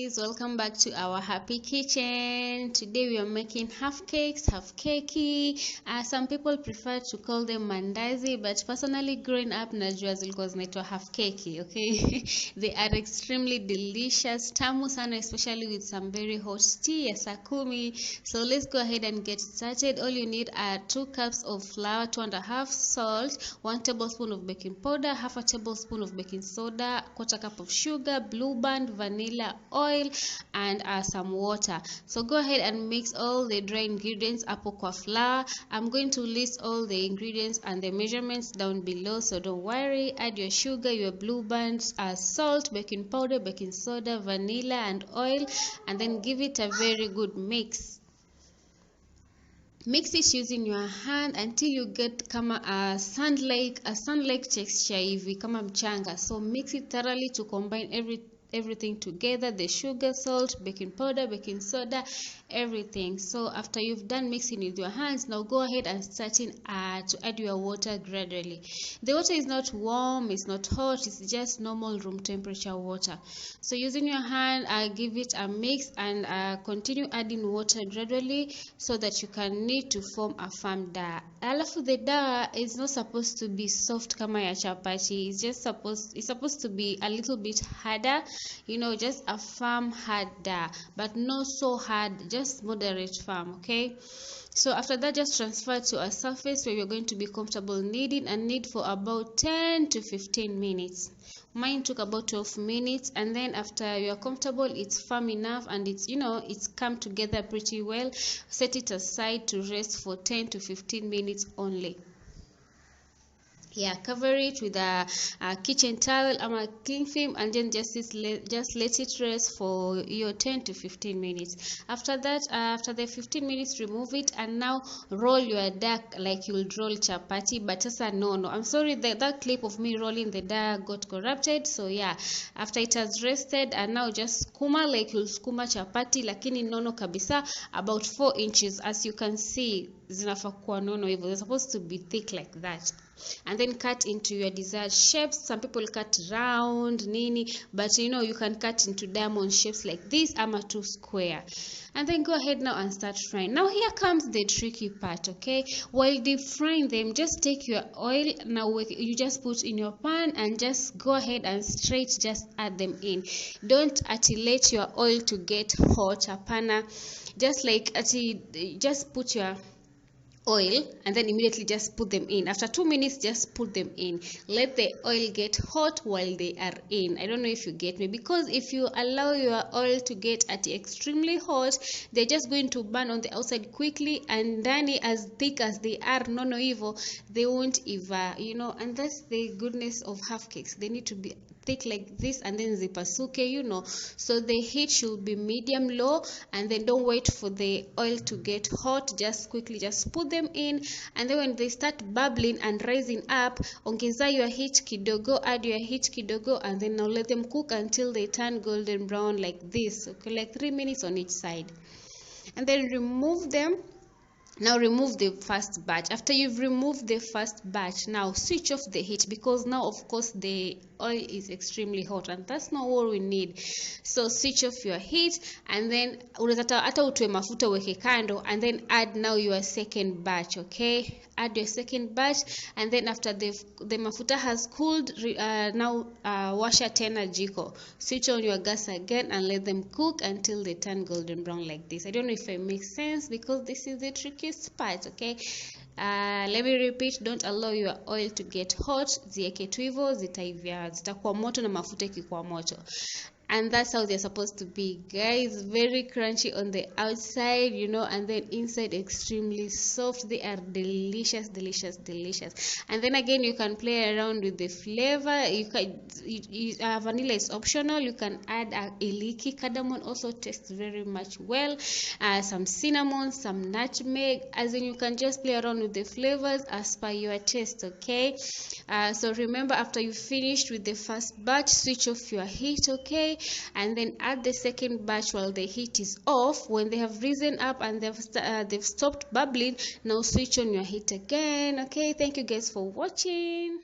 guys, welcome back to our happy kitchen. Today we are making half cakes, half cakey. Some people prefer to call them mandazi, but personally growing up najua zilikuwa zinaitwa half cakey, okay? They are extremely delicious, tamu sana, especially with some very hot tea ya sakumi. So let's go ahead and get started. All you need are 2 cups of flour, 2.5 salt, 1 tablespoon of baking powder, half a tablespoon of baking soda, 1/4 cup of sugar, blue band, vanilla oil, and some water. So go ahead and mix all the dry ingredients hapo kwa flour. I'm going to list all the ingredients and the measurements down below, so don't worry. Add your sugar, your blue bands, salt, baking powder, baking soda, vanilla, and oil, and then give it a very good mix. Mix it using your hand until you get kama a sand-like texture hivi kama mchanga. So mix it thoroughly to combine everything together, the sugar, salt, baking powder, baking soda, everything. So after you've done mixing with your hands, now go ahead and starting to add your water gradually. The water is not warm, it's not hot, it's just normal room temperature water. So using your hand, give it a mix and continue adding water gradually so that you can knead to form a firm dough. Alafu the dough is not supposed to be soft kama ya chapati. It's supposed to be a little bit harder, just a firm hard dough, but not so hard, just moderate firm, okay? So after that, just transfer to a surface where you're going to be comfortable kneading, and knead for about 10 to 15 minutes. Mine took about 12 minutes, and then after you're comfortable, it's firm enough and it's come together pretty well, set it aside to rest for 10 to 15 minutes only. Cover it with a kitchen towel or a cling film, and then just let it rest for your 10 to 15 minutes. After that, after the 15 minutes, remove it, and now roll your dough like you'll roll chapati. But no, I'm sorry that clip of me rolling the dough got corrupted. So after it has rested, and now just skuma like you'll skuma chapati, lakini nono kabisa, about 4 inches. As you can see, zinafaa kuwa nono hivyo. They're supposed to be thick like that. And then cut into your desired shapes. Some people cut round nini, but you can cut into diamond shapes like this, ama 2 square. And then go ahead now and start frying. Now here comes the tricky part, okay? While deep frying them, just take your oil. Now you just put in your pan and just go ahead and straight just add them in. Don't let your oil to get hot, apana. Just put your oil and then immediately just put them in. After 2 minutes, just put them in. Let the oil get hot while they are in. I don't know if you get me, because if you allow your oil to get extremely hot, they're just going to burn on the outside quickly, and ndani, as thick as they are, no evil, they won't ever, and that's the goodness of half cakes. They need to be thick like this, and then zipasuke, so the heat should be medium low, and then don't wait for the oil to get hot. Just quickly just put them in, and then when they start bubbling and rising up, ongeza your heat kidogo, add your heat kidogo, and then now let them cook until they turn golden brown like this, okay, like 3 minutes on each side, and then remove them. Now remove the first batch. After you've removed the first batch, now switch off the heat, because now of course the oil is extremely hot, and that's not what we need. So switch off your heat, and then hata utwe mafuta weke kando, and then add now your second batch, okay? Add your second batch, and then after the mafuta has cooled, now washa tena jiko. Switch on your gas again and let them cook until they turn golden brown like this. I don't know if it makes sense, because this is the trickiest part, okay? Let me repeat, don't allow your oil to get hot. Zieke tu hivyo, zitakuwa moto na mafuta ikikuwa moto. And that's how they're supposed to be, guys. Very crunchy on the outside, and then inside extremely soft. They are delicious. And then again, you can play around with the flavor. Vanilla is optional. You can add iliki. Cardamom also tastes very much well. Some cinnamon, some nutmeg. As in, you can just play around with the flavors as per your taste, okay? So remember, after you finished with the first batch, switch off your heat, okay? And then add the second batch while the heat is off. When they have risen up and they've stopped bubbling, now switch on your heat again, okay? Thank you guys for watching.